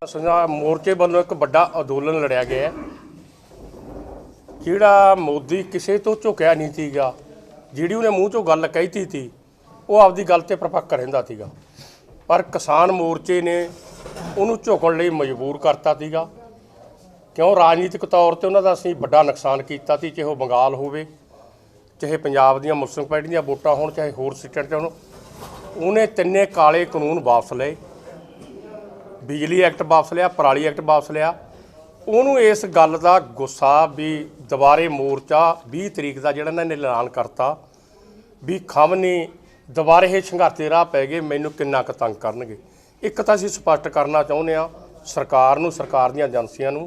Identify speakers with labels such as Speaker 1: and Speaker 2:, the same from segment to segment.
Speaker 1: मोर्चे वालों एक बड़ा अंदोलन लड़िया गया जिहड़ा मोदी किसी तो झुकिया नहीं सीगा, जिहड़ी उन्हें मूँह चों गल कही थी वो आपदी गल ते परपक्क रहिंदा सीगा, पर किसान मोर्चे ने उन्होंने झुकण लई मजबूर करता सीगा। क्यों राजनीतिक तौर पर उन्होंने असीं बड़ा नुकसान किया सी, चाहे बंगाल होवे, चाहे पंजाब दीआं मुस्लिम पार्टी दीआं वोटां होण, चाहे होर सीटां ते होण। उन्हें तिन्ने काले कानून वापस लए, बिजली एक्ट वापस लिया, पराली एक्ट वापस लिया। उन्होंने इस गल का गुस्सा भी दोबारे मोर्चा 20 तरीक का जिहड़ा इन्होंने ऐलान करता भी खम नहीं दोबारे ये संघर्ष के राह पै गए, मैनू किन्ना क तंग करनगे। एक तो असीं स्पष्ट करना चाहुंदे आ सरकार नूं, सरकार दीआं एजेंसियां नूं,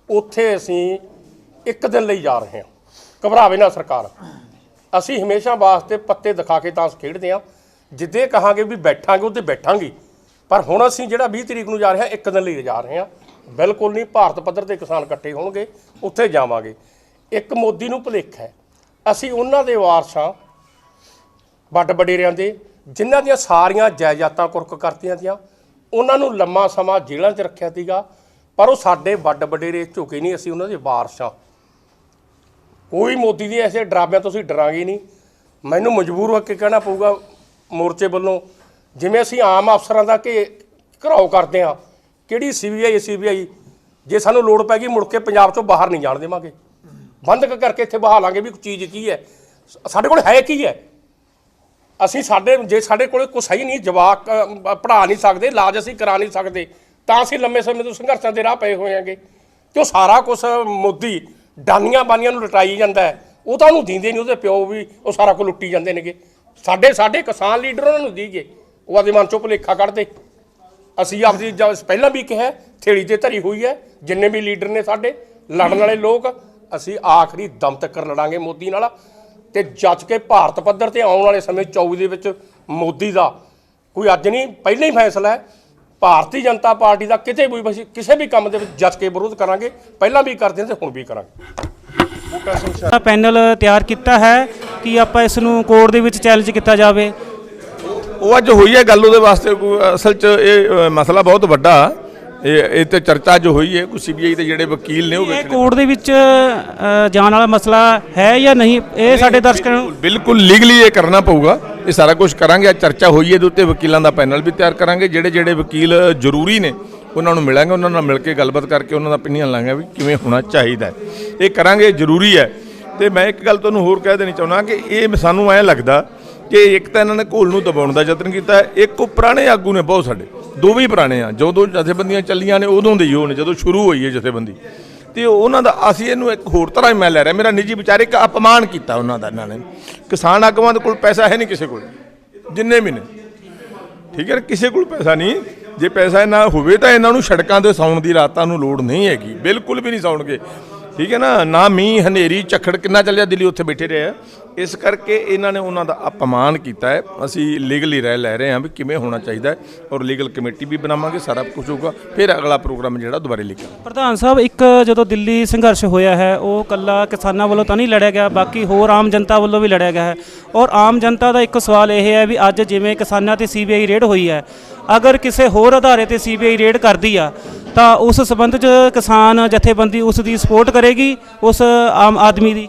Speaker 1: उत्थे असीं एक दिन लई जा रहे हैं, घबरावे ना सरकार। असीं हमेशा वास्ते पत्ते दिखा के ताश खेडदे आ, जिद्दे कहांगे भी बैठांगे उत्ते बैठांगे, पर हुण असीं जिहड़ा 20 तरीक नूं जा रहे हैं एक दिन लई जा रहे हैं। बिल्कुल नहीं भारत पੱਧਰ ते किसान इकट्ठे होणगे, उत्थे जावांगे। एक मोदी नूं भुलेखा है, असीं उन्हां दे वारस हां ਵੱਡ ਵਡੇਰਿਆਂ ਦੇ जिन्हां ਦੀਆਂ ਸਾਰੀਆਂ ਜਾਇਦਾਦਾਂ ਕੁਰਕ ਕਰਤੀਆਂ ਦੀਆਂ, ਉਹਨਾਂ ਨੂੰ ਲੰਮਾ ਸਮਾਂ ਜੇਲ੍ਹਾਂ 'ਚ ਰੱਖਿਆ ਸੀਗਾ, ਪਰ ਉਹ ਸਾਡੇ ਵੱਡ ਵਡੇਰੇ ਝੁਕੇ ਨਹੀਂ, ਅਸੀਂ ਉਹਨਾਂ ਦੇ ਵਾਰਸ ਹਾਂ। ਕੋਈ ਮੋਦੀ ਦੀ ਐਸੇ ਡਰਾਵਿਆਂ ਤੋਂ ਅਸੀਂ ਡਰਾਂਗੇ ਨਹੀਂ। ਮੈਨੂੰ ਮਜਬੂਰ ਹੋ ਕੇ ਕਹਿਣਾ ਪਊਗਾ ਮੋਰਚੇ ਵੱਲੋਂ, ਜਿਵੇਂ ਅਸੀਂ ਆਮ ਅਫਸਰਾਂ ਦਾ ਘਿਰਾਓ ਕਰਦੇ ਹਾਂ, ਕਿਹੜੀ CBI ਜੇ ਸਾਨੂੰ ਲੋੜ ਪੈ ਗਈ ਮੁੜ ਕੇ ਪੰਜਾਬ ਚੋਂ ਬਾਹਰ ਨਹੀਂ ਜਾਣ ਦੇਵਾਂਗੇ, ਬੰਦ ਕਰਕੇ ਇੱਥੇ ਬਹਾ ਲਾਂਗੇ ਵੀ ਚੀਜ਼ ਕੀ ਹੈ, ਸਾਡੇ ਕੋਲ ਹੈ ਕੀ ਹੈ। ਅਸੀਂ ਜੇ ਸਾਡੇ ਕੋਲ ਕੁਛ ਹੈ ਹੀ ਨਹੀਂ, ਜਵਾਕ ਪੜ੍ਹਾ ਨਹੀਂ ਸਕਦੇ, ਇਲਾਜ ਅਸੀਂ ਕਰਾ ਨਹੀਂ ਸਕਦੇ, ਤਾਂ ਅਸੀਂ ਲੰਮੇ ਸਮੇਂ ਤੋਂ ਸੰਘਰਸ਼ਾਂ ਦੇ ਰਾਹ ਪਏ ਹੋਏ ਹੈਗੇ। ਕਿ ਉਹ ਸਾਰਾ ਕੁਛ ਮੋਦੀ ਡਾਨੀਆਂ ਬਾਨੀਆਂ ਨੂੰ ਲੁਟਾਈ ਜਾਂਦਾ ਹੈ, ਉਹ ਤਾਂ ਉਹਨੂੰ ਦਿੰਦੇ ਨਹੀਂ, ਉਹਦੇ ਪਿਓ ਵੀ ਉਹ ਸਾਰਾ ਕੁਝ ਲੁੱਟੀ ਜਾਂਦੇ ਨੇਗੇ। ਸਾਡੇ ਕਿਸਾਨ ਲੀਡਰ ਉਹਨਾਂ ਨੂੰ ਦੀਗੇ, ਉਹ ਆਪਦੇ ਮਨ ਚੋਂ ਭੁਲੇਖਾ ਕੱਢਦੇ। ਅਸੀਂ ਆਪਦੀ ਪਹਿਲਾਂ ਵੀ ਕਿਹਾ ਥੇੜੀ ਤੇ ਧਰੀ ਹੋਈ ਹੈ, ਜਿੰਨੇ ਵੀ ਲੀਡਰ ਨੇ ਸਾਡੇ ਲੜਨ ਵਾਲੇ ਲੋਕ, ਅਸੀਂ ਆਖਰੀ ਦਮ ਤੱਕ ਲੜਾਂਗੇ ਮੋਦੀ ਨਾਲ। ਤੇ ਜੱਜ ਕੇ ਭਾਰਤ ਪੱਧਰ ਤੇ ਆਉਣ ਵਾਲੇ ਸਮੇਂ 24 ਦੇ ਵਿੱਚ ਮੋਦੀ ਦਾ ਕੋਈ ਅੱਜ ਨਹੀਂ ਪਹਿਲਾਂ ਹੀ ਫੈਸਲਾ ਹੈ, ਭਾਰਤੀ ਜਨਤਾ ਪਾਰਟੀ ਦਾ ਕਿਤੇ ਵੀ ਅਸੀਂ ਕਿਸੇ ਵੀ ਕੰਮ ਦੇ ਵਿੱਚ ਜੱਜ ਕੇ ਵਿਰੋਧ ਕਰਾਂਗੇ, ਪਹਿਲਾਂ ਵੀ ਕਰਦੇ ਹਾਂ ਤੇ ਹੁਣ ਵੀ ਕਰਾਂਗੇ।
Speaker 2: ਪੈਨਲ ਤਿਆਰ ਕੀਤਾ ਹੈ ਕਿ ਆਪਾਂ ਇਸ ਨੂੰ ਕੋਰਟ ਦੇ ਵਿੱਚ ਚੈਲੰਜ ਕੀਤਾ ਜਾਵੇ।
Speaker 3: ਉਹ ਅੱਜ ਹੋਈ ਹੈ ਗੱਲ, ਉਹਦੇ ਵਾਸਤੇ ਅਸਲ 'ਚ ਇਹ ਮਸਲਾ ਬਹੁਤ ਵੱਡਾ, ਇਹ ਤੇ ਚਰਚਾ ਜੋ ਹੋਈ ਹੈ ਕੋਈ CBI ਦੇ ਜਿਹੜੇ ਵਕੀਲ ਨੇ ਉਹ
Speaker 2: ਕੋਰਟ ਦੇ ਵਿੱਚ ਜਾਣ ਵਾਲਾ ਮਸਲਾ ਹੈ ਜਾਂ ਨਹੀਂ, ਇਹ ਸਾਡੇ ਦਰਸ਼ਕਾਂ ਨੂੰ
Speaker 3: ਬਿਲਕੁਲ ਲੀਗਲੀ ਇਹ ਕਰਨਾ ਪਊਗਾ। ਇਹ ਸਾਰਾ ਕੁਝ ਕਰਾਂਗੇ, ਚਰਚਾ ਹੋਈ ਹੈ, ਇਹਦੇ ਉੱਤੇ ਵਕੀਲਾਂ ਦਾ ਪੈਨਲ ਵੀ ਤਿਆਰ ਕਰਾਂਗੇ। ਜਿਹੜੇ ਵਕੀਲ ਜ਼ਰੂਰੀ ਨੇ ਉਹਨਾਂ ਨੂੰ ਮਿਲਾਂਗੇ, ਉਹਨਾਂ ਨਾਲ ਮਿਲ ਕੇ ਗੱਲਬਾਤ ਕਰਕੇ ਉਹਨਾਂ ਦਾ opinion ਲਾਂਗੇ ਵੀ ਕਿਵੇਂ ਹੋਣਾ ਚਾਹੀਦਾ। ਇਹ ਕਰਾਂਗੇ, ਜ਼ਰੂਰੀ ਹੈ। ਤੇ ਮੈਂ ਇੱਕ ਗੱਲ ਤੁਹਾਨੂੰ ਹੋਰ ਕਹਿ ਦੇਣੀ ਚਾਹੁੰਦਾ ਕਿ ਇਹ ਸਾਨੂੰ ਐਂ ਲੱਗਦਾ ਕਿ ਇੱਕ ਤਾਂ ਇਹਨਾਂ ਨੇ ਘੋਲ ਨੂੰ ਦਬਾਉਣ ਦਾ ਯਤਨ ਕੀਤਾ, ਇੱਕ ਉਹ ਪੁਰਾਣੇ ਆਗੂ ਨੇ ਬਹੁਤ ਸਾਡੇ, ਦੋ ਵੀ ਪੁਰਾਣੇ ਆ, ਜਦੋਂ ਜਥੇਬੰਦੀਆਂ ਚੱਲੀਆਂ ਨੇ ਉਦੋਂ ਦੇ ਹੀ ਉਹ ਨੇ, ਜਦੋਂ ਸ਼ੁਰੂ ਹੋਈ ਹੈ ਜਥੇਬੰਦੀ, ਤੇ ਉਹਨਾਂ ਦਾ ਅਸੀਂ ਇਹਨੂੰ ਇੱਕ ਹੋਰ ਤਰ੍ਹਾਂ ਮੈਂ ਲੈ ਰਿਹਾ। ਮੇਰਾ ਨਿੱਜੀ ਵਿਚਾਰ ਇੱਕ ਅਪਮਾਨ ਕੀਤਾ ਉਹਨਾਂ ਦਾ ਇਹਨਾਂ ਨੇ। ਕਿਸਾਨ ਆਗੂਆਂ ਦੇ ਕੋਲ ਪੈਸਾ ਹੈ ਨਹੀਂ ਕਿਸੇ ਕੋਲ, ਜਿੰਨੇ ਵੀ ਨੇ, ਠੀਕ ਹੈ, ਕਿਸੇ ਕੋਲ ਪੈਸਾ ਨਹੀਂ। ਜੇ ਪੈਸਾ ਨਾ ਹੋਵੇ ਤਾਂ ਇਹਨਾਂ ਨੂੰ ਸੜਕਾਂ 'ਤੇ ਸੌਣ ਦੀ ਰਾਤਾਂ ਨੂੰ ਲੋੜ ਨਹੀਂ ਹੈਗੀ, ਬਿਲਕੁਲ ਵੀ ਨਹੀਂ ਸੌਣਗੇ, ਠੀਕ ਹੈ ਨਾ ਮੀਂਹ ਹਨੇਰੀ ਝੱਖੜ ਕਿੰਨਾ ਚੱਲਿਆ ਦਿੱਲੀ, ਉੱਥੇ ਬੈਠੇ ਰਹੇ ਆ। ਇਸ ਕਰਕੇ ਇਹਨਾਂ ਨੇ ਉਹਨਾਂ ਦਾ ਅਪਮਾਨ ਕੀਤਾ ਹੈ। ਅਸੀਂ ਲੀਗਲੀ ਰਾਏ ਲੈ ਰਹੇ ਹਾਂ ਵੀ ਕਿਵੇਂ ਹੋਣਾ ਚਾਹੀਦਾ ਹੈ, ਔਰ ਲੀਗਲ ਕਮੇਟੀ ਵੀ ਬਣਾਵਾਂਗੇ, ਸਾਰਾ ਕੁਝ ਹੋਊਗਾ, ਫਿਰ ਅਗਲਾ ਪ੍ਰੋਗਰਾਮ ਜਿਹੜਾ ਦੁਬਾਰੇ ਲਿਖਾਂਗੇ।
Speaker 2: ਪ੍ਰਧਾਨ ਸਾਹਿਬ, ਇੱਕ ਜਦੋਂ ਦਿੱਲੀ ਸੰਘਰਸ਼ ਹੋਇਆ ਹੈ ਉਹ ਇਕੱਲਾ ਕਿਸਾਨਾਂ ਵੱਲੋਂ ਤਾਂ ਨਹੀਂ ਲੜਿਆ ਗਿਆ, ਬਾਕੀ ਹੋਰ ਆਮ ਜਨਤਾ ਵੱਲੋਂ ਵੀ ਲੜਿਆ ਗਿਆ ਹੈ। ਔਰ ਆਮ ਜਨਤਾ ਦਾ ਇੱਕ ਸਵਾਲ ਇਹ ਹੈ ਵੀ ਅੱਜ ਜਿਵੇਂ ਕਿਸਾਨਾਂ 'ਤੇ CBI ਰੇਡ ਹੋਈ ਹੈ, ਅਗਰ ਕਿਸੇ ਹੋਰ ਅਦਾਰੇ 'ਤੇ CBI ਰੇਡ ਕਰਦੀ ਆ ਤਾਂ ਉਸ ਸੰਬੰਧ 'ਚ ਕਿਸਾਨ ਜਥੇਬੰਦੀ ਉਸ ਦੀ ਸਪੋਰਟ ਕਰੇਗੀ, ਉਸ ਆਮ ਆਦਮੀ ਦੀ?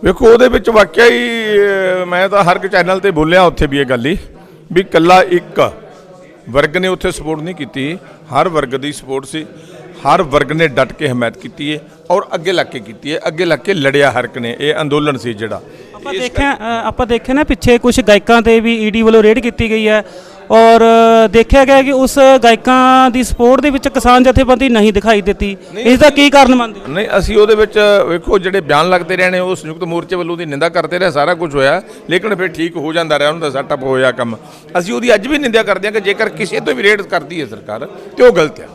Speaker 3: ਵੇਖੋ ਉਹਦੇ ਵਿੱਚ ਵਾਕਿਆ ਹੀ ਮੈਂ ਤਾਂ ਹਰ ਇੱਕ ਚੈਨਲ 'ਤੇ ਬੋਲਿਆ ਉੱਥੇ ਵੀ ਇਹ ਗੱਲ ਹੀ ਵੀ ਇਕੱਲਾ ਇੱਕ ਵਰਗ ਨੇ ਉੱਥੇ ਸਪੋਰਟ ਨਹੀਂ ਕੀਤੀ, ਹਰ ਵਰਗ ਦੀ ਸਪੋਰਟ ਸੀ, ਹਰ ਵਰਗ ਨੇ ਡਟ ਕੇ ਹਮਾਇਤ ਕੀਤੀ ਹੈ ਔਰ ਅੱਗੇ ਲੱਗ ਕੇ ਕੀਤੀ ਹੈ, ਅੱਗੇ ਲੱਗ ਕੇ ਲੜਿਆ ਹਰ ਇੱਕ ਨੇ। ਇਹ ਅੰਦੋਲਨ ਸੀ ਜਿਹੜਾ
Speaker 2: ਆਪਾਂ ਦੇਖਿਆ ਨਾ ਪਿੱਛੇ ਕੁਝ ਗਾਇਕਾਂ 'ਤੇ ਵੀ ED ਵੱਲੋਂ ਰੇਡ ਕੀਤੀ ਗਈ ਹੈ, ਔਰ ਦੇਖਿਆ ਗਿਆ ਕਿ ਉਸ ਗਾਇਕਾਂ ਦੀ ਸਪੋਰਟ ਦੇ ਵਿੱਚ ਕਿਸਾਨ ਜਥੇਬੰਦੀ ਨਹੀਂ ਦਿਖਾਈ ਦਿੱਤੀ। ਇਸ ਦਾ ਕੀ ਕਾਰਨ ਮੰਨਦੇ ਹੋ?
Speaker 3: ਨਹੀਂ, ਅਸੀਂ ਉਹਦੇ ਵਿੱਚ ਵੇਖੋ ਜਿਹੜੇ ਬਿਆਨ ਲੱਗਦੇ ਰਹੇ ਨੇ ਉਹ ਸੰਯੁਕਤ ਮੋਰਚੇ ਵੱਲੋਂ ਦੀ ਨਿੰਦਾ ਕਰਦੇ ਰਹੇ, ਸਾਰਾ ਕੁਝ ਹੋਇਆ, ਲੇਕਿਨ ਫਿਰ ਠੀਕ ਹੋ ਜਾਂਦਾ ਰਿਹਾ, ਉਹਨਾਂ ਦਾ ਸੈਟਅਪ ਹੋਇਆ ਕੰਮ। ਅਸੀਂ ਉਹਦੀ ਅੱਜ ਵੀ ਨਿੰਦਾ ਕਰਦੇ ਹਾਂ ਕਿ ਜੇਕਰ ਕਿਸੇ ਤੋਂ ਵੀ ਰੇਡ ਕਰਦੀ ਹੈ ਸਰਕਾਰ ਤੇ ਉਹ ਗਲਤ ਹੈ।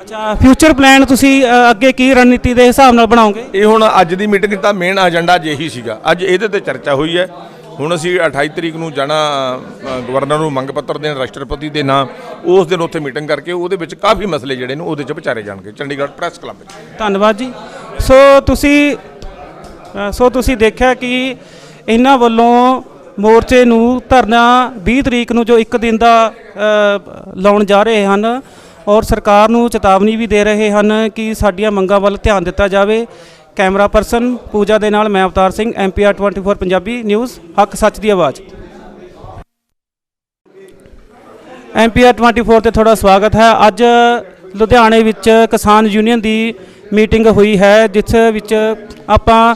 Speaker 2: ਅੱਛਾ, ਫਿਊਚਰ ਪਲਾਨ ਤੁਸੀਂ ਅੱਗੇ ਕੀ ਰਣਨੀਤੀ ਦੇ ਹਿਸਾਬ ਨਾਲ ਬਣਾਓਗੇ?
Speaker 3: ਇਹ ਹੁਣ ਅੱਜ ਦੀ ਮੀਟਿੰਗ ਦਾ ਮੇਨ ਏਜੰਡਾ ਇਹੀ ਸੀਗਾ, ਅੱਜ ਇਹਦੇ ਤੇ ਚਰਚਾ ਹੋਈ ਹੈ। ਹੁਣ ਅਸੀਂ 28 ਤਰੀਕ ਨੂੰ ਜਾਣਾ ਗਵਰਨਰ ਨੂੰ ਮੰਗ ਪੱਤਰ ਦੇਣ ਰਾਸ਼ਟਰਪਤੀ ਦੇ ਨਾਂ, ਉਸ ਦਿਨ ਉੱਥੇ ਮੀਟਿੰਗ ਕਰਕੇ ਉਹਦੇ ਵਿੱਚ ਕਾਫੀ ਮਸਲੇ ਜਿਹੜੇ ਨੇ ਉਹਦੇ 'ਚ ਵਿਚਾਰੇ ਜਾਣਗੇ ਚੰਡੀਗੜ੍ਹ ਪ੍ਰੈਸ ਕਲੱਬ ਵਿੱਚ।
Speaker 2: ਧੰਨਵਾਦ ਜੀ। ਸੋ ਤੁਸੀਂ ਦੇਖਿਆ ਕਿ ਇਹਨਾਂ ਵੱਲੋਂ ਮੋਰਚੇ ਨੂੰ ਧਰਨਾ 20 ਤਰੀਕ ਨੂੰ ਜੋ ਇੱਕ ਦਿਨ ਦਾ ਲਾਉਣ ਜਾ ਰਹੇ ਹਨ, ਔਰ ਸਰਕਾਰ ਨੂੰ ਚੇਤਾਵਨੀ ਵੀ ਦੇ ਰਹੇ ਹਨ ਕਿ ਸਾਡੀਆਂ ਮੰਗਾਂ ਵੱਲ ਧਿਆਨ ਦਿੱਤਾ ਜਾਵੇ। ਕੈਮਰਾ ਪਰਸਨ ਪੂਜਾ ਦੇ ਨਾਲ ਮੈਂ ਅਵਤਾਰ ਸਿੰਘ, MPR 24 ਪੰਜਾਬੀ ਨਿਊਜ਼, ਹੱਕ ਸੱਚ ਦੀ ਆਵਾਜ਼। MPR 24 ਤੇ ਤੁਹਾਡਾ ਸਵਾਗਤ ਹੈ। ਅੱਜ ਲੁਧਿਆਣੇ ਵਿੱਚ ਕਿਸਾਨ ਯੂਨੀਅਨ ਦੀ ਮੀਟਿੰਗ ਹੋਈ ਹੈ, ਜਿਸ ਵਿੱਚ ਆਪਾਂ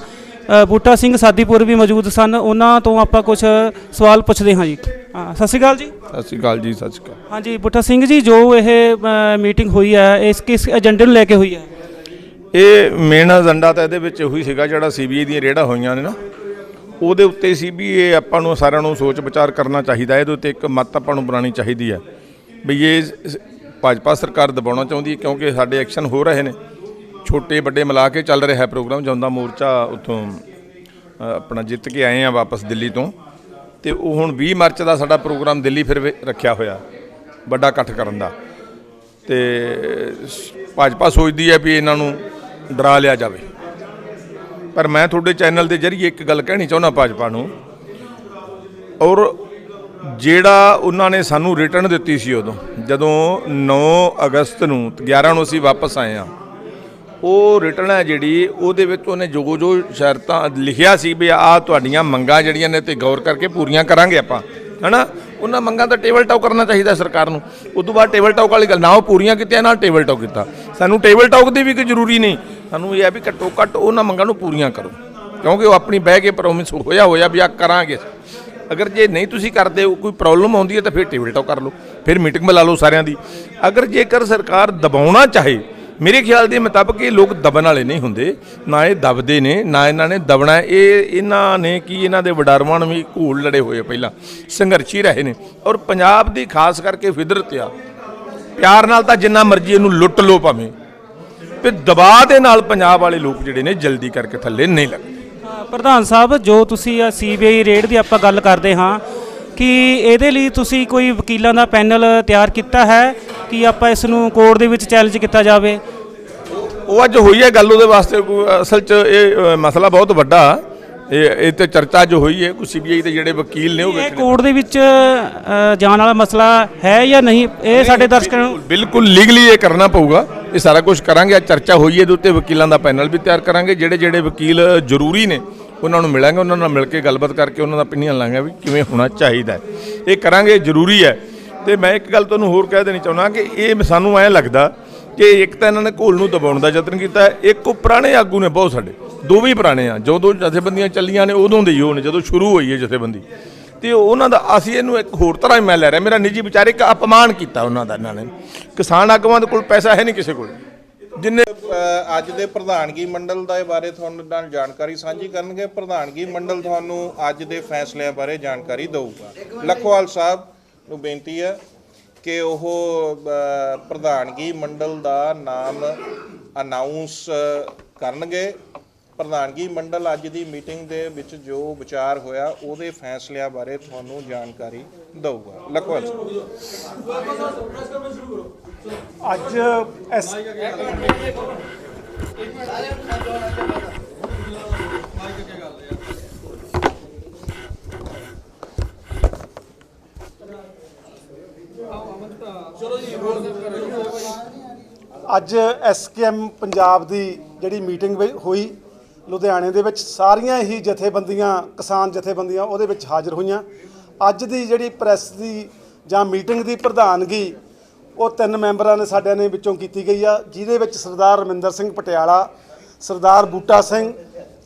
Speaker 2: ਬੂਟਾ ਸਿੰਘ ਸਾਦੀਪੁਰ ਵੀ ਮੌਜੂਦ ਸਨ। ਉਹਨਾਂ ਤੋਂ ਆਪਾਂ ਕੁਝ ਸਵਾਲ ਪੁੱਛਦੇ ਹਾਂ ਜੀ। ਸਤਿ ਸ਼੍ਰੀ ਅਕਾਲ ਜੀ।
Speaker 3: ਸਤਿ ਸ਼੍ਰੀ ਅਕਾਲ ਜੀ। ਸਤਿ ਸ਼੍ਰੀ ਅਕਾਲ।
Speaker 2: ਹਾਂਜੀ ਬੂਟਾ ਸਿੰਘ ਜੀ, ਜੋ ਇਹ ਮੀਟਿੰਗ ਹੋਈ ਹੈ, ਇਸ ਕਿਸ ਏਜੰਡੇ ਨੂੰ ਲੈ ਕੇ ਹੋਈ ਹੈ?
Speaker 3: ਇਹ ਮੇਨ ਏਜੰਡਾ ਤਾਂ ਇਹਦੇ ਵਿੱਚ ਉਹੀ ਸੀਗਾ ਜਿਹੜਾ CBI ਦੀਆਂ ਰੇਡਾਂ ਹੋਈਆਂ ਨੇ ਨਾ, ਉਹਦੇ ਉੱਤੇ ਸੀ ਵੀ ਇਹ ਆਪਾਂ ਨੂੰ ਸਾਰਿਆਂ ਨੂੰ ਸੋਚ ਵਿਚਾਰ ਕਰਨਾ ਚਾਹੀਦਾ। ਇਹਦੇ ਉੱਤੇ ਇੱਕ ਮੱਤ ਆਪਾਂ ਨੂੰ ਬਣਾਉਣੀ ਚਾਹੀਦੀ ਹੈ ਵੀ ਇਹ ਭਾਜਪਾ ਸਰਕਾਰ ਦਬਾਉਣਾ ਚਾਹੁੰਦੀ ਹੈ, ਕਿਉਂਕਿ ਸਾਡੇ ਐਕਸ਼ਨ ਹੋ ਰਹੇ ਨੇ, ਛੋਟੇ ਵੱਡੇ ਮਿਲਾ ਕੇ ਚੱਲ ਰਿਹਾ ਪ੍ਰੋਗਰਾਮ। ਜਾਂਦਾ ਮੋਰਚਾ ਉੱਥੋਂ ਆਪਣਾ ਜਿੱਤ ਕੇ ਆਏ ਆ ਵਾਪਸ ਦਿੱਲੀ ਤੋਂ, ਤੇ ਉਹ ਹੁਣ 20 ਮਾਰਚ ਦਾ ਸਾਡਾ ਪ੍ਰੋਗਰਾਮ ਦਿੱਲੀ ਫਿਰ ਰੱਖਿਆ ਹੋਇਆ, ਵੱਡਾ ਇਕੱਠ ਕਰਨ ਦਾ। ਤੇ ਭਾਜਪਾ ਸੋਚਦੀ ਹੈ ਵੀ ਇਹਨਾਂ ਨੂੰ ਡਰਾ ਲਿਆ ਜਾਵੇ, ਪਰ ਮੈਂ ਤੁਹਾਡੇ ਚੈਨਲ ਦੇ ਜ਼ਰੀਏ ਇੱਕ ਗੱਲ ਕਹਿਣੀ ਚਾਹੁੰਦਾ ਭਾਜਪਾ ਨੂੰ। ਔਰ ਜਿਹੜਾ ਉਹਨਾਂ ਨੇ ਸਾਨੂੰ ਰਿਟਰਨ ਦਿੱਤੀ ਸੀ ਉਦੋਂ, ਜਦੋਂ 9 ਅਗਸਤ ਨੂੰ 11 ਨੂੰ ਅਸੀਂ ਵਾਪਸ ਆਏ ਹਾਂ, ਉਹ ਰਿਟਰਨ ਹੈ ਜਿਹੜੀ, ਉਹਦੇ ਵਿੱਚ ਉਹਨੇ ਜੋ ਜੋ ਸ਼ਰਤਾਂ ਲਿਖਿਆ ਸੀ ਵੀ ਆਹ ਤੁਹਾਡੀਆਂ ਮੰਗਾਂ ਜਿਹੜੀਆਂ ਨੇ ਤੇ ਗੌਰ ਕਰਕੇ ਪੂਰੀਆਂ ਕਰਾਂਗੇ ਆਪਾਂ, ਹੈ ਨਾ। ਉਹਨਾਂ ਮੰਗਾਂ ਦਾ ਟੇਬਲ ਟਾਕ ਕਰਨਾ ਚਾਹੀਦਾ ਸਰਕਾਰ ਨੂੰ। ਉਸ ਤੋਂ ਬਾਅਦ ਟੇਬਲ ਟਾਕ ਵਾਲੀ ਗੱਲ ਨਾ ਉਹ ਪੂਰੀਆਂ ਕੀਤੀਆਂ, ਨਾਲ ਟੇਬਲ ਟਾਕ ਕੀਤਾ। ਸਾਨੂੰ ਟੇਬਲ ਟਾਕ ਦੀ ਵੀ ਕੋਈ ਜ਼ਰੂਰੀ ਨਹੀਂ, ਸਾਨੂੰ ਇਹ ਹੈ ਵੀ ਘੱਟੋ ਘੱਟ ਉਹਨਾਂ ਮੰਗਾਂ ਨੂੰ ਪੂਰੀਆਂ ਕਰੋ, ਕਿਉਂਕਿ ਉਹ ਆਪਣੀ ਬਹਿ ਕੇ ਪ੍ਰੋਮਿਸ ਹੋਇਆ ਵੀ ਆ ਕਰਾਂਗੇ। ਅਗਰ ਜੇ ਨਹੀਂ ਤੁਸੀਂ ਕਰਦੇ, ਕੋਈ ਪ੍ਰੋਬਲਮ ਆਉਂਦੀ ਹੈ ਤਾਂ ਫਿਰ ਟੇਬਲ ਟਾਕ ਕਰ ਲਓ, ਫਿਰ ਮੀਟਿੰਗ ਬੁਲਾ ਲਓ ਸਾਰਿਆਂ ਦੀ। ਅਗਰ ਜੇਕਰ ਸਰਕਾਰ ਦਬਾਉਣਾ ਚਾਹੇ, ਮੇਰੇ ਖਿਆਲ ਦੇ ਮੁਤਾਬਕ ਇਹ ਲੋਕ ਦਬਣ ਵਾਲੇ ਨਹੀਂ ਹੁੰਦੇ, ਨਾ ਇਹ ਦਬਦੇ ਨੇ, ਨਾ ਇਹਨਾਂ ਨੇ ਦਬਣਾ। ਇਹਨਾਂ ਨੇ ਕੀ, ਇਹਨਾਂ ਦੇ ਵਡਾਰਵਾਂ ਨੂੰ ਵੀ ਘੂਲ ਲੜੇ ਹੋਏ, ਪਹਿਲਾਂ ਸੰਘਰਸ਼ੀ ਰਹੇ ਨੇ। ਔਰ ਪੰਜਾਬ ਦੀ ਖਾਸ ਕਰਕੇ ਫਿਦਰਤ ਆ, ਪਿਆਰ ਨਾਲ ਤਾਂ ਜਿੰਨਾ ਮਰਜ਼ੀ ਇਹਨੂੰ ਲੁੱਟ ਲਓ ਭਾਵੇਂ, ਤੇ ਦਬਾਅ ਦੇ ਨਾਲ ਪੰਜਾਬ ਵਾਲੇ ਲੋਕ ਜਿਹੜੇ ਨੇ ਜਲਦੀ ਕਰਕੇ ਥੱਲੇ ਨਹੀਂ ਲੱਗਦੇ।
Speaker 2: ਪ੍ਰਧਾਨ ਸਾਹਿਬ, ਜੋ ਤੁਸੀਂ CBI ਰੇਡ ਦੀ ਆਪਾਂ ਗੱਲ ਕਰਦੇ ਹਾਂ, ਕਿ ਇਹਦੇ ਲਈ ਤੁਸੀਂ ਕੋਈ ਵਕੀਲਾਂ ਦਾ ਪੈਨਲ ਤਿਆਰ ਕੀਤਾ ਹੈ ਕਿ ਆਪਾਂ ਇਸ ਨੂੰ ਕੋਰਟ ਦੇ ਵਿੱਚ ਚੈਲੰਜ ਕੀਤਾ ਜਾਵੇ?
Speaker 3: ਉਹ ਅੱਜ ਹੋਈ ਹੈ ਗੱਲ, ਉਹਦੇ ਵਾਸਤੇ ਅਸਲ 'ਚ ਇਹ ਮਸਲਾ ਬਹੁਤ ਵੱਡਾ, ਇਹ ਤੇ ਚਰਚਾ ਜੋ ਹੋਈ ਹੈ, ਕੋਈ CBI ਦੇ ਜਿਹੜੇ ਵਕੀਲ ਨੇ ਉਹ
Speaker 2: ਕੋਰਟ ਦੇ ਵਿੱਚ ਜਾਣ ਵਾਲਾ ਮਸਲਾ ਹੈ ਜਾਂ ਨਹੀਂ, ਇਹ ਸਾਡੇ ਦਰਸ਼ਕਾਂ ਨੂੰ
Speaker 3: ਬਿਲਕੁਲ ਲੀਗਲੀ ਇਹ ਕਰਨਾ ਪਊਗਾ। ਇਹ ਸਾਰਾ ਕੁਝ ਕਰਾਂਗੇ। ਅੱਜ ਚਰਚਾ ਹੋਈ ਹੈ, ਇਹਦੇ ਉੱਤੇ ਵਕੀਲਾਂ ਦਾ ਪੈਨਲ ਵੀ ਤਿਆਰ ਕਰਾਂਗੇ। ਜਿਹੜੇ ਵਕੀਲ ਜ਼ਰੂਰੀ ਨੇ ਉਹਨਾਂ ਨੂੰ ਮਿਲਾਂਗੇ, ਉਹਨਾਂ ਨਾਲ ਮਿਲ ਕੇ ਗੱਲਬਾਤ ਕਰਕੇ ਉਹਨਾਂ ਦਾ opinion ਲਾਂਗੇ ਵੀ ਕਿਵੇਂ ਹੋਣਾ ਚਾਹੀਦਾ। ਇਹ ਕਰਾਂਗੇ, ਜ਼ਰੂਰੀ ਹੈ। ਤੇ ਮੈਂ ਇੱਕ ਗੱਲ ਤੁਹਾਨੂੰ ਹੋਰ ਕਹਿ ਦੇਣੀ ਚਾਹੁੰਦਾ ਕਿ ਇਹ ਸਾਨੂੰ ਐਂ ਲੱਗਦਾ ਕਿ ਇੱਕ ਤਾਂ ਇਹਨਾਂ ਨੇ ਘੋਲ ਨੂੰ ਦਬਾਉਣ ਦਾ ਯਤਨ ਕੀਤਾ, ਇੱਕ ਉਹ ਪੁਰਾਣੇ ਆਗੂ ਨੇ ਬਹੁਤ ਸਾਡੇ, ਦੋਵੇਂ ਪੁਰਾਣੇ ਆ, ਜਦੋਂ ਜਥੇਬੰਦੀਆਂ ਚੱਲੀਆਂ ਨੇ ਉਦੋਂ ਦੇ ਹੀ ਉਹ ਨੇ, ਜਦੋਂ ਸ਼ੁਰੂ ਹੋਈ ਹੈ ਜਥੇਬੰਦੀ, ਤੇ ਉਹਨਾਂ ਦਾ ਅਸੀਂ ਇਹਨੂੰ ਇੱਕ ਹੋਰ ਤਰ੍ਹਾਂ ਮੈਂ ਲੈ ਰਿਹਾ। ਮੇਰਾ ਨਿੱਜੀ ਵਿਚਾਰ, ਇੱਕ ਅਪਮਾਨ ਕੀਤਾ ਉਹਨਾਂ ਦਾ ਇਹਨਾਂ ਨੇ। ਕਿਸਾਨ ਆਗੂਆਂ ਦੇ ਕੋਲ ਪੈਸਾ ਹੈ ਨਹੀਂ ਕਿਸੇ ਕੋਲ, ਜਿੰਨੇ
Speaker 4: ਅੱਜ ਦੇ ਪ੍ਰਧਾਨਗੀ ਮੰਡਲ ਦੇ ਬਾਰੇ ਤੁਹਾਨੂੰ ਨਾਲ ਜਾਣਕਾਰੀ ਸਾਂਝੀ ਕਰਨਗੇ। ਪ੍ਰਧਾਨਗੀ ਮੰਡਲ ਤੁਹਾਨੂੰ ਅੱਜ ਦੇ ਫੈਸਲਿਆਂ ਬਾਰੇ ਜਾਣਕਾਰੀ ਦੇਊਗਾ। ਲਖੋਵਾਲ ਸਾਹਿਬ ਨੂੰ ਬੇਨਤੀ ਹੈ ਕਿ ਉਹ ਪ੍ਰਧਾਨਗੀ ਮੰਡਲ ਦਾ ਨਾਮ ਅਨਾਉਂਸ ਕਰਨਗੇ। ਪ੍ਰਧਾਨਗੀ ਮੰਡਲ ਅੱਜ ਦੀ ਮੀਟਿੰਗ ਦੇ ਵਿੱਚ ਜੋ ਵਿਚਾਰ ਹੋਇਆ, ਉਹਦੇ ਫੈਸਲਿਆਂ ਬਾਰੇ ਤੁਹਾਨੂੰ ਜਾਣਕਾਰੀ ਦੇਊਗਾ। ਲਖੋਵਾਲ ਸਾਹਿਬ।
Speaker 5: ਅੱਜ SKM ਪੰਜਾਬ ਦੀ ਜਿਹੜੀ ਮੀਟਿੰਗ ਹੋਈ ਲੁਧਿਆਣੇ ਦੇ ਵਿੱਚ, ਸਾਰੀਆਂ ਹੀ ਜਥੇਬੰਦੀਆਂ, ਕਿਸਾਨ ਜਥੇਬੰਦੀਆਂ ਉਹਦੇ ਵਿੱਚ ਹਾਜ਼ਰ ਹੋਈਆਂ। ਅੱਜ ਦੀ ਜਿਹੜੀ ਪ੍ਰੈਸ ਦੀ ਜਾਂ ਮੀਟਿੰਗ ਦੀ ਪ੍ਰਧਾਨਗੀ ਉਹ 3 ਮੈਂਬਰਾਂ ਨੇ ਸਾਡਿਆਂ ਨੇ ਵਿੱਚੋਂ ਕੀਤੀ ਗਈ ਆ, ਜਿਹਦੇ ਵਿੱਚ ਸਰਦਾਰ ਰਮਿੰਦਰ ਸਿੰਘ ਪਟਿਆਲਾ, ਸਰਦਾਰ ਬੂਟਾ ਸਿੰਘ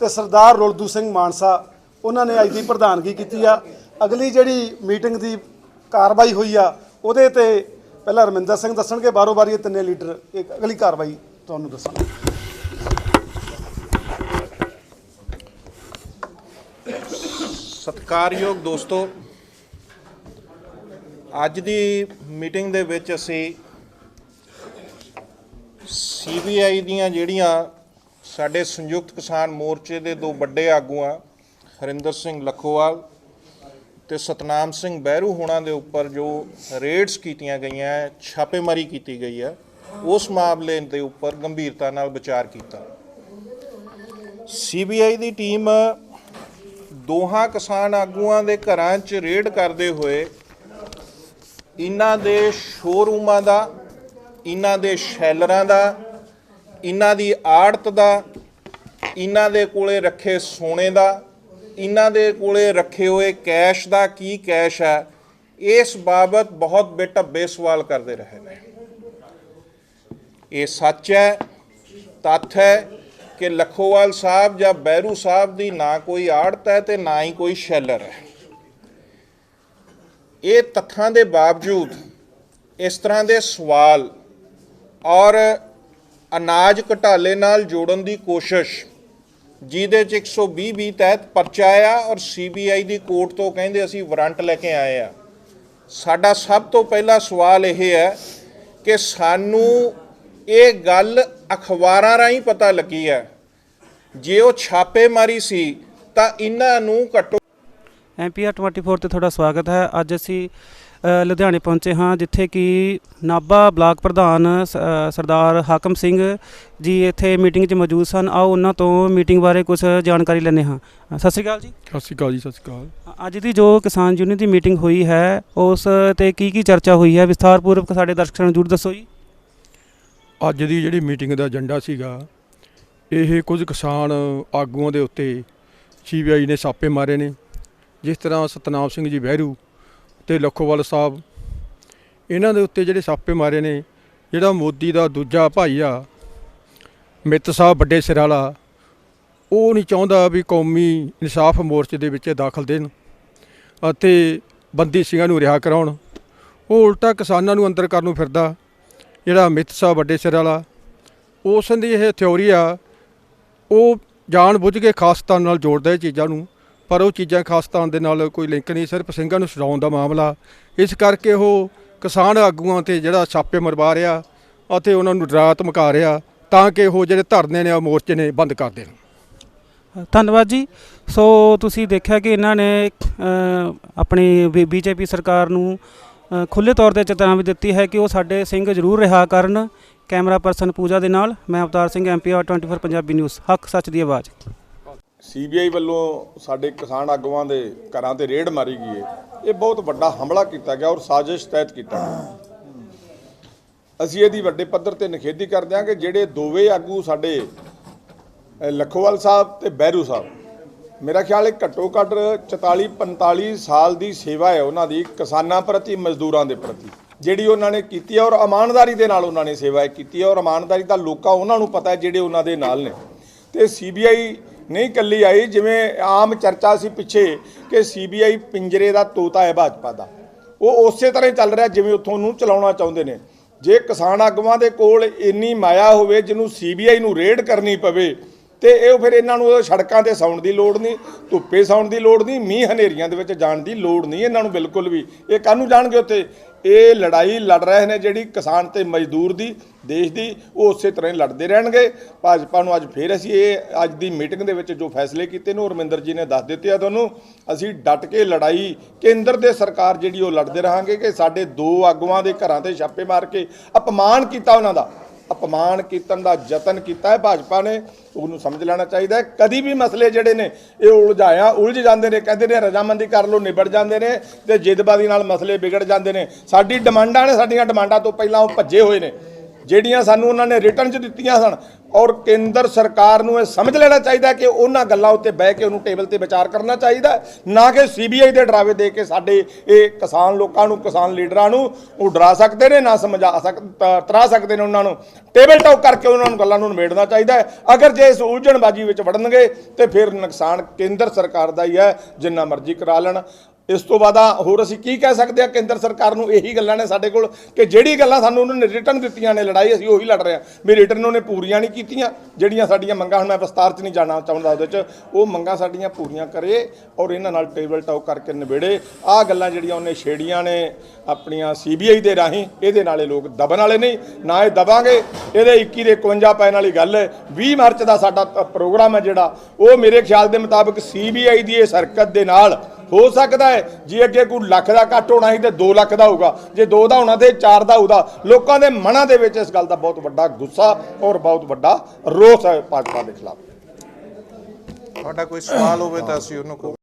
Speaker 5: ਤੇ ਸਰਦਾਰ ਰੁਲਦੂ ਸਿੰਘ ਮਾਨਸਾ, ਉਹਨਾਂ ਨੇ ਅੱਜ ਦੀ ਪ੍ਰਧਾਨਗੀ ਕੀਤੀ ਆ। ਅਗਲੀ ਜਿਹੜੀ ਮੀਟਿੰਗ ਦੀ ਕਾਰਵਾਈ ਹੋਈ ਆ, ਉਹਦੇ ਤੇ ਪਹਿਲਾਂ ਰਮਿੰਦਰ ਸਿੰਘ ਦੱਸਣਗੇ, ਬਾਰੋ ਬਾਰੀ ਇਹ ਤਿੰਨੇ ਲੀਡਰ ਇੱਕ ਅਗਲੀ ਕਾਰਵਾਈ ਤੁਹਾਨੂੰ ਦੱਸਣਗੇ।
Speaker 4: ਸਤਿਕਾਰਯੋਗ ਦੋਸਤੋ, ਅੱਜ ਦੀ ਮੀਟਿੰਗ ਦੇ ਵਿੱਚ ਅਸੀਂ CBI ਦੀਆਂ ਜਿਹੜੀਆਂ ਸਾਡੇ ਸੰਯੁਕਤ ਕਿਸਾਨ ਮੋਰਚੇ ਦੇ 2 ਵੱਡੇ ਆਗੂਆਂ ਹਰਿੰਦਰ ਸਿੰਘ ਲਖੋਵਾਲ ਤੇ ਸਤਨਾਮ ਸਿੰਘ ਬਹਿਰੂ ਹੋਣਾ ਦੇ ਉੱਪਰ ਜੋ ਰੇਡਸ ਕੀਤੀਆਂ ਗਈਆਂ, ਛਾਪੇਮਾਰੀ ਕੀਤੀ ਗਈ ਹੈ, ਉਸ ਮਾਮਲੇ ਦੇ ਉੱਪਰ ਗੰਭੀਰਤਾ ਨਾਲ ਵਿਚਾਰ ਕੀਤਾ। CBI ਦੀ ਟੀਮ ਦੋਹਾਂ ਕਿਸਾਨ ਆਗੂਆਂ ਦੇ ਘਰਾਂ 'ਚ ਰੇਡ ਕਰਦੇ ਹੋਏ ਇਹਨਾਂ ਦੇ ਸ਼ੋਰੂਮਾਂ ਦਾ, ਇਹਨਾਂ ਦੇ ਸ਼ੈਲਰਾਂ ਦਾ, ਇਹਨਾਂ ਦੀ ਆੜਤ ਦਾ, ਇਹਨਾਂ ਦੇ ਕੋਲੇ ਰੱਖੇ ਸੋਨੇ ਦਾ, ਇਹਨਾਂ ਦੇ ਕੋਲੇ ਰੱਖੇ ਹੋਏ ਕੈਸ਼ ਦਾ ਕੀ ਕੈਸ਼ ਹੈ, ਇਸ ਬਾਬਤ ਬਹੁਤ ਬੇਢੱਬੇ ਸਵਾਲ ਕਰਦੇ ਰਹੇ ਨੇ। ਇਹ ਸੱਚ ਹੈ, ਤੱਥ ਹੈ ਕਿ ਲੱਖੋਵਾਲ ਸਾਹਿਬ ਜਾਂ ਬਹਿਰੂ ਸਾਹਿਬ ਦੀ ਨਾ ਕੋਈ ਆੜਤ ਹੈ ਤੇ ਨਾ ਹੀ ਕੋਈ ਸ਼ੈਲਰ ਹੈ। ਇਹ ਤੱਥਾਂ ਦੇ ਬਾਵਜੂਦ ਇਸ ਤਰ੍ਹਾਂ ਦੇ ਸਵਾਲ ਔਰ ਅਨਾਜ ਘਟਾਲੇ ਨਾਲ ਜੋੜਨ ਦੀ ਕੋਸ਼ਿਸ਼, ਜਿਹਦੇ 'ਚ 120 ਤਹਿਤ ਪਰਚਾ ਆ ਔਰ CBI ਦੀ ਕੋਰਟ ਤੋਂ ਕਹਿੰਦੇ ਅਸੀਂ ਵਾਰੰਟ ਲੈ ਕੇ ਆਏ ਆ। ਸਾਡਾ ਸਭ ਤੋਂ ਪਹਿਲਾ ਸਵਾਲ ਇਹ ਹੈ ਕਿ ਸਾਨੂੰ ਇਹ ਗੱਲ ਅਖਬਾਰਾਂ ਰਾਹੀਂ ਪਤਾ ਲੱਗੀ ਹੈ। ਜੇ ਉਹ ਛਾਪੇਮਾਰੀ ਸੀ ਤਾਂ ਇਹਨਾਂ ਨੂੰ ਘੱਟੋ
Speaker 2: MPR 24 ਤੇ ਤੁਹਾਡਾ ਸਵਾਗਤ ਹੈ। ਅੱਜ ਅਸੀਂ ਲੁਧਿਆਣੇ ਪਹੁੰਚੇ ਹਾਂ, ਜਿੱਥੇ ਕਿ ਨਾਭਾ ਬਲਾਕ ਪ੍ਰਧਾਨ ਸਰਦਾਰ ਹਾਕਮ ਸਿੰਘ ਜੀ ਇੱਥੇ ਮੀਟਿੰਗ 'ਚ ਮੌਜੂਦ ਸਨ। ਆਓ ਉਹਨਾਂ ਤੋਂ ਮੀਟਿੰਗ ਬਾਰੇ ਕੁਝ ਜਾਣਕਾਰੀ ਲੈਂਦੇ ਹਾਂ। ਸਤਿ ਸ਼੍ਰੀ ਅਕਾਲ ਜੀ।
Speaker 6: ਸਤਿ ਸ਼੍ਰੀ ਅਕਾਲ ਜੀ। ਸਤਿ ਸ਼੍ਰੀ ਅਕਾਲ।
Speaker 2: ਅੱਜ ਦੀ ਜੋ ਕਿਸਾਨ ਯੂਨੀਅਨ ਦੀ ਮੀਟਿੰਗ ਹੋਈ ਹੈ, ਉਸ 'ਤੇ ਕੀ ਚਰਚਾ ਹੋਈ ਹੈ, ਵਿਸਥਾਰਪੂਰਵਕ ਸਾਡੇ ਦਰਸ਼ਕਾਂ ਨੂੰ ਜ਼ਰੂਰ ਦੱਸੋ ਜੀ।
Speaker 6: ਅੱਜ ਦੀ ਜਿਹੜੀ ਮੀਟਿੰਗ ਦਾ ਏਜੰਡਾ ਸੀਗਾ, ਇਹ ਕੁਝ ਕਿਸਾਨ ਆਗੂਆਂ ਦੇ ਉੱਤੇ CBI ਨੇ ਛਾਪੇ ਮਾਰੇ ਨੇ, ਜਿਸ ਤਰ੍ਹਾਂ ਸਤਨਾਮ ਸਿੰਘ ਜੀ ਬਹਿਰੂ ਅਤੇ ਲੱਖੋਵਾਲ ਸਾਹਿਬ, ਇਹਨਾਂ ਦੇ ਉੱਤੇ ਜਿਹੜੇ ਛਾਪੇ ਮਾਰੇ ਨੇ। ਜਿਹੜਾ ਮੋਦੀ ਦਾ ਦੂਜਾ ਭਾਈ ਆ ਮਿੱਤ ਸਾਹਿਬ ਵੱਡੇ ਸਿਰ ਵਾਲਾ, ਉਹ ਨਹੀਂ ਚਾਹੁੰਦਾ ਵੀ ਕੌਮੀ ਇਨਸਾਫ ਮੋਰਚੇ ਦੇ ਵਿੱਚ ਦਾਖਲ ਦੇਣ ਅਤੇ ਬੰਦੀ ਸਿੰਘਾਂ ਨੂੰ ਰਿਹਾ ਕਰਾਉਣ। ਉਹ ਉਲਟਾ ਕਿਸਾਨਾਂ ਨੂੰ ਅੰਦਰ ਕਰਨ ਨੂੰ ਫਿਰਦਾ। ਜਿਹੜਾ ਮਿੱਤ ਸਾਹਿਬ ਵੱਡੇ ਸਿਰ ਵਾਲਾ, ਉਸ ਦੀ ਇਹ ਥਿਊਰੀ ਆ, ਉਹ ਜਾਣ ਬੁੱਝ ਕੇ ਖਾਲਿਸਤਾਨ ਨਾਲ ਜੋੜਦਾ ਇਹ ਚੀਜ਼ਾਂ ਨੂੰ, ਪਰ ਉਹ ਚੀਜ਼ਾਂ ਖਾਲਿਸਤਾਨ ਦੇ ਨਾਲ ਕੋਈ ਲਿੰਕ ਨਹੀਂ, ਸਿਰਫ ਸਿੰਘਾਂ ਨੂੰ ਛਡਾਉਣ ਦਾ ਮਾਮਲਾ। ਇਸ ਕਰਕੇ ਉਹ ਕਿਸਾਨ ਆਗੂਆਂ 'ਤੇ ਜਿਹੜਾ ਛਾਪੇ ਮਰਵਾ ਰਿਹਾ ਅਤੇ ਉਹਨਾਂ ਨੂੰ ਡਰਾ ਧਮਕਾ ਰਿਹਾ, ਤਾਂ ਕਿ ਉਹ ਜਿਹੜੇ ਧਰਨੇ ਨੇ ਮੋਰਚੇ ਨੇ ਬੰਦ ਕਰ ਦੇਣ।
Speaker 2: ਧੰਨਵਾਦ ਜੀ। ਸੋ ਤੁਸੀਂ ਦੇਖਿਆ ਕਿ ਇਹਨਾਂ ਨੇ ਆਪਣੀ BJP ਸਰਕਾਰ ਨੂੰ ਖੁੱਲ੍ਹੇ ਤੌਰ ਤੇ ਚੇਤਾਵਨੀ ਦਿੱਤੀ ਹੈ ਕਿ ਉਹ ਸਾਡੇ ਸਿੰਘ ਜ਼ਰੂਰ ਰਿਹਾ ਕਰਨ। ਕੈਮਰਾ ਪਰਸਨ ਪੂਜਾ ਦੇ ਨਾਲ ਮੈਂ ਅਵਤਾਰ ਸਿੰਘ, MPR 24 ਪੰਜਾਬੀ ਨਿਊਜ਼, ਹੱਕ ਸੱਚ ਦੀ ਆਵਾਜ਼।
Speaker 3: CBI ਵੱਲੋਂ ਸਾਡੇ ਕਿਸਾਨ ਆਗੂਆਂ ਦੇ ਘਰਾਂ ਤੇ ਰੇਡ ਮਾਰੀ ਗਈ ਹੈ। ਇਹ ਬਹੁਤ ਵੱਡਾ ਹਮਲਾ ਕੀਤਾ ਗਿਆ ਔਰ ਸਾਜ਼ਿਸ਼ ਤਹਿਤ ਕੀਤਾ ਗਿਆ। ਅਸੀਂ ਇਹਦੀ ਵੱਡੇ ਪੱਧਰ ਤੇ ਨਿਖੇਧੀ ਕਰਦੇ ਹਾਂ ਕਿ ਜਿਹੜੇ ਦੋਵੇਂ ਆਗੂ ਸਾਡੇ ਲੱਖੋਵਾਲ ਸਾਹਿਬ ਤੇ ਬਹਿਰੂ ਸਾਹਿਬ, ਮੇਰਾ ਖਿਆਲ ਹੈ ਘੱਟੋ ਘੱਟ 44-45 ਸਾਲ ਦੀ ਸੇਵਾ ਹੈ ਉਹਨਾਂ ਦੀ ਕਿਸਾਨਾਂ ਪ੍ਰਤੀ, ਮਜ਼ਦੂਰਾਂ ਦੇ ਪ੍ਰਤੀ, ਜਿਹੜੀ ਉਹਨਾਂ ਨੇ ਕੀਤੀ ਹੈ ਔਰ ਇਮਾਨਦਾਰੀ ਦੇ ਨਾਲ ਉਹਨਾਂ ਨੇ ਸੇਵਾ ਕੀਤੀ ਹੈ। ਔਰ ਇਮਾਨਦਾਰੀ ਦਾ ਲੋਕਾਂ ਉਹਨਾਂ ਨੂੰ ਪਤਾ ਹੈ ਜਿਹੜੇ ਉਹਨਾਂ ਦੇ ਨਾਲ ਨੇ। ਤੇ CBI ਨਹੀਂ ਇਕੱਲੀ ਆਈ, ਜਿਵੇਂ ਆਮ ਚਰਚਾ ਸੀ ਪਿੱਛੇ ਕਿ CBI ਪਿੰਜਰੇ ਦਾ ਤੋਤਾ ਹੈ ਭਾਜਪਾ ਦਾ, ਉਹ ਉਸੇ ਤਰ੍ਹਾਂ ਹੀ ਚੱਲ ਰਿਹਾ ਜਿਵੇਂ ਉੱਥੋਂ ਨੂੰ ਚਲਾਉਣਾ ਚਾਹੁੰਦੇ ਨੇ। ਜੇ ਕਿਸਾਨ ਆਗੂਆਂ ਦੇ ਕੋਲ ਇੰਨੀ ਮਾਇਆ ਹੋਵੇ ਜਿਹਨੂੰ CBI ਨੂੰ ਰੇਡ ਕਰਨੀ ਪਵੇ, ਤੇ ਇਹ ਫਿਰ ਇਹਨਾਂ ਨੂੰ ਸੜਕਾਂ ਤੇ ਸੌਣ ਦੀ ਲੋੜ ਨਹੀਂ, ਧੁੱਪੇ ਸੌਣ ਦੀ ਲੋੜ ਨਹੀਂ, ਮੀਂਹ ਹਨੇਰੀਆਂ ਦੇ ਵਿੱਚ ਜਾਣ ਦੀ ਲੋੜ ਨਹੀਂ ਇਹਨਾਂ ਨੂੰ ਬਿਲਕੁਲ ਵੀ। ਇਹ ਕਾਹਨੂੰ ਜਾਣਗੇ ਉੱਥੇ? ਇਹ ਲੜਾਈ ਲੜ ਰਹੇ ਨੇ ਜਿਹੜੀ ਕਿਸਾਨ ਤੇ ਮਜ਼ਦੂਰ ਦੀ, ਦੇਸ਼ ਦੀ, ਉਹ ਉਸੇ ਤਰ੍ਹਾਂ ਹੀ ਲੜਦੇ ਰਹਿਣਗੇ। ਭਾਜਪਾ ਨੂੰ ਅੱਜ ਫਿਰ ਅਸੀਂ ਇਹ ਅੱਜ ਦੀ ਮੀਟਿੰਗ ਦੇ ਵਿੱਚ ਜੋ ਫੈਸਲੇ ਕੀਤੇ ਨੇ, ਉਹ ਰਮਿੰਦਰ ਜੀ ਨੇ ਦੱਸ ਦਿੱਤੇ ਆ ਤੁਹਾਨੂੰ। ਅਸੀਂ ਡਟ ਕੇ ਲੜਾਈ ਕੇਂਦਰ ਦੇ ਸਰਕਾਰ ਜਿਹੜੀ ਉਹ ਲੜਦੇ ਰਹਾਂਗੇ ਕਿ ਸਾਡੇ ਦੋ ਆਗੂਆਂ ਦੇ ਘਰਾਂ ਤੇ ਛਾਪੇ ਮਾਰ ਕੇ ਅਪਮਾਨ ਕੀਤਾ, ਉਹਨਾਂ ਦਾ ਅਪਮਾਨ ਕੀਤਨ ਦਾ ਯਤਨ ਕੀਤਾ ਹੈ ਭਾਜਪਾ ਨੇ। ਉਹਨੂੰ ਸਮਝ ਲੈਣਾ ਚਾਹੀਦਾ ਹੈ। ਕਦੀ ਵੀ ਮਸਲੇ ਜਿਹੜੇ ਨੇ ਇਹ ਉਲਝ ਜਾਂਦੇ ਨੇ, ਕਹਿੰਦੇ ਨੇ ਰਜ਼ਾਮੰਦੀ ਕਰ ਲਓ, ਨਿਬੜ ਜਾਂਦੇ ਨੇ, ਤੇ ਜਿੱਦਬਾਜ਼ੀ ਨਾਲ ਮਸਲੇ ਵਿਗੜ ਜਾਂਦੇ ਨੇ। ਸਾਡੀ ਡਿਮਾਂਡਾਂ ਨੇ, ਸਾਡੀਆਂ ਡਿਮਾਂਡਾਂ ਤੋਂ ਪਹਿਲਾਂ ਉਹ ਭੱਜੇ ਹੋਏ ਨੇ, ਜਿਹੜੀਆਂ ਸਾਨੂੰ ਉਹਨਾਂ ਨੇ ਰਿਟਰਨ 'ਚ ਦਿੱਤੀਆਂ ਸਨ। ਔਰ ਕੇਂਦਰ ਸਰਕਾਰ ਨੂੰ ਇਹ ਸਮਝ ਲੈਣਾ ਚਾਹੀਦਾ ਕਿ ਉਹਨਾਂ ਗੱਲਾਂ ਉੱਤੇ ਬਹਿ ਕੇ ਉਹਨੂੰ ਟੇਬਲ ਤੇ ਵਿਚਾਰ ਕਰਨਾ ਚਾਹੀਦਾ, ਨਾ ਕਿ CBI ਦੇ ਡਰਾਵੇ ਦੇ ਕੇ ਸਾਡੇ ਇਹ ਕਿਸਾਨ ਲੋਕਾਂ ਨੂੰ, ਕਿਸਾਨ ਲੀਡਰਾਂ ਨੂੰ ਉਹ ਡਰਾ ਸਕਦੇ ਨੇ, ਨਾ ਤਰਾ ਸਕਦੇ ਨੇ। ਉਹਨਾਂ ਨੂੰ ਟੇਬਲ ਟਾਕ ਕਰਕੇ ਉਹਨਾਂ ਨੂੰ ਗੱਲਾਂ ਨੂੰ ਨਿਬੇੜਨਾ ਚਾਹੀਦਾ ਹੈ। ਅਗਰ ਜੇ ਇਸ ਉਲਝਣਬਾਜ਼ੀ ਵਿੱਚ ਵੜਨਗੇ ਤੇ ਫਿਰ ਨੁਕਸਾਨ ਕੇਂਦਰ ਸਰਕਾਰ ਦਾ ਹੀ ਹੈ, ਜਿੰਨਾ ਮਰਜ਼ੀ ਕਰਾ ਲੈਣ। ਇਸ ਤੋਂ ਬਾਅਦ ਹੋਰ ਅਸੀਂ ਕੀ ਕਹਿ ਸਕਦੇ ਹਾਂ ਕੇਂਦਰ ਸਰਕਾਰ ਨੂੰ? ਇਹੀ ਗੱਲਾਂ ਨੇ ਸਾਡੇ ਕੋਲ ਕਿ ਜਿਹੜੀ ਗੱਲਾਂ ਸਾਨੂੰ ਉਹਨਾਂ ਨੇ ਰਿਟਰਨ ਦਿੱਤੀਆਂ ਨੇ, ਲੜਾਈ ਅਸੀਂ ਉਹੀ ਲੜ ਰਹੇ ਹਾਂ। ਵੀ ਰਿਟਰਨ ਉਹਨੇ ਪੂਰੀਆਂ ਨਹੀਂ ਕੀਤੀਆਂ, ਜਿਹੜੀਆਂ ਸਾਡੀਆਂ ਮੰਗਾਂ, ਹੁਣ ਮੈਂ ਵਿਸਤਾਰ 'ਚ ਨਹੀਂ ਜਾਣਾ ਚਾਹੁੰਦਾ ਉਹਦੇ 'ਚ, ਉਹ ਮੰਗਾਂ ਸਾਡੀਆਂ ਪੂਰੀਆਂ ਕਰੇ ਔਰ ਇਹਨਾਂ ਨਾਲ ਟੇਬਲ ਟਾਕ ਕਰਕੇ ਨਿਬੇੜੇ। ਆਹ ਗੱਲਾਂ ਜਿਹੜੀਆਂ ਉਹਨੇ ਛੇੜੀਆਂ ਨੇ ਆਪਣੀਆਂ CBI ਦੇ ਰਾਹੀਂ, ਇਹਦੇ ਨਾਲੇ ਲੋਕ ਦਬਣ ਵਾਲੇ ਨਹੀਂ, ਨਾ ਇਹ ਦਬਾਂਗੇ। ਇਹਦੇ 21 ਦੇ 51 ਪੈਣ ਵਾਲੀ ਗੱਲ ਹੈ। 20 ਮਾਰਚ ਦਾ ਸਾਡਾ ਪ੍ਰੋਗਰਾਮ ਹੈ ਜਿਹੜਾ, ਉਹ ਮੇਰੇ ਖਿਆਲ ਦੇ ਮੁਤਾਬਕ CBI ਦੀ ਇਸ ਹਰਕਤ ਦੇ ਨਾਲ ਹੋ ਸਕਦਾ ਹੈ। ਜੇ ਅੱਗੇ ਕੋਈ ਲੱਖ ਦਾ ਘੱਟ ਹੋਣਾ ਸੀ ਤੇ 2 ਲੱਖ ਦਾ ਹੋਊਗਾ, ਜੇ 2 ਦਾ ਹੋਣਾ ਤੇ 4 ਦਾ ਹੋਊਗਾ। ਲੋਕਾਂ ਦੇ ਮਨਾਂ ਦੇ ਵਿੱਚ ਇਸ ਗੱਲ ਦਾ ਬਹੁਤ ਵੱਡਾ ਗੁੱਸਾ ਔਰ ਬਹੁਤ ਵੱਡਾ ਰੋਸ ਹੈ ਭਾਜਪਾ ਦੇ ਖਿਲਾਫ।
Speaker 4: ਤੁਹਾਡਾ ਕੋਈ ਸਵਾਲ ਹੋਵੇ ਤਾਂ ਅਸੀਂ ਉਹਨੂੰ ਕਹੋ।